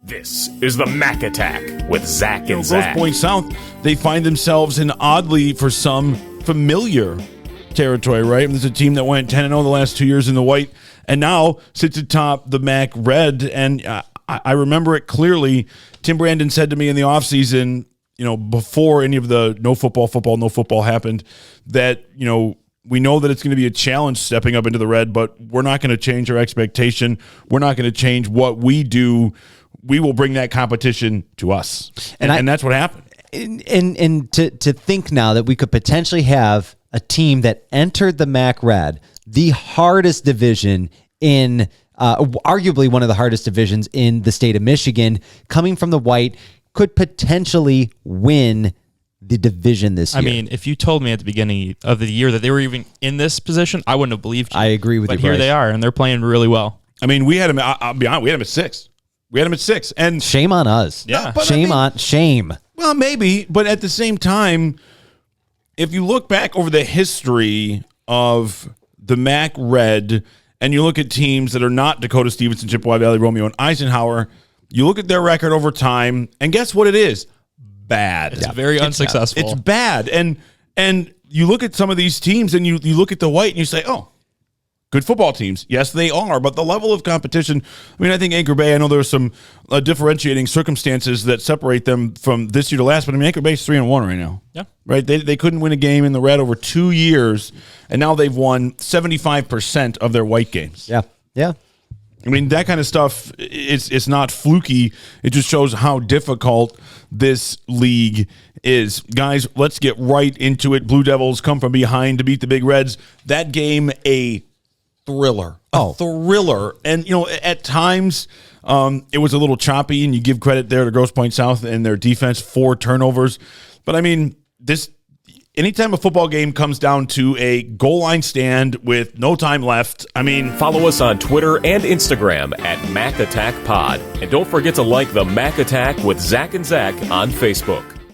This is the Mac Attack with Zack and Grosse Zack. Pointe South, they find themselves in oddly, for some, familiar territory, right? There's a team that went 10-0 the last 2 years in the white and now sits atop the Mac red. And I remember it clearly. Tim Brandon said to me in the offseason, before any of the no football happened, that, we know that it's going to be a challenge stepping up into the red, but we're not going to change our expectation. We're not going to change what we do. We will bring that competition to us. And that's what happened. And to think now that we could potentially have a team that entered the MAC Red, the hardest division in arguably one of the hardest divisions in the state of Michigan, coming from the white, could potentially win the division this year. I mean, if you told me at the beginning of the year that they were even in this position, I wouldn't have believed you. I agree with you, But here Bryce. they are, and they're playing really well. I mean, we had him. I'll be honest. We had him at 6. And shame on us. Yeah. Shame. Well, maybe, but at the same time, if you look back over the history of the MAC Red, and you look at teams that are not Dakota Stevenson, Chippewa Valley, Romeo, and Eisenhower, you look at their record over time, and guess what it is? Bad. It's very unsuccessful. It's bad. And you look at some of these teams, and you look at the white, and you say, oh, good football teams. Yes, they are, but the level of competition, I think Anchor Bay, I know there are some differentiating circumstances that separate them from this year to last, but Anchor Bay's 3-1 right now. Yeah. Right? They couldn't win a game in the red over 2 years, and now they've won 75% of their white games. Yeah. That kind of stuff, it's not fluky. It just shows how difficult this league is. Guys, let's get right into it. Blue Devils come from behind to beat the Big Reds. That game, a thriller. Thriller. And, at times, it was a little choppy, and you give credit there to Grosse Pointe South and their defense, 4 turnovers. But, anytime a football game comes down to a goal line stand with no time left, Follow us on Twitter and Instagram at Mac Attack Pod. And don't forget to like the Mac Attack with Zack and Zack on Facebook.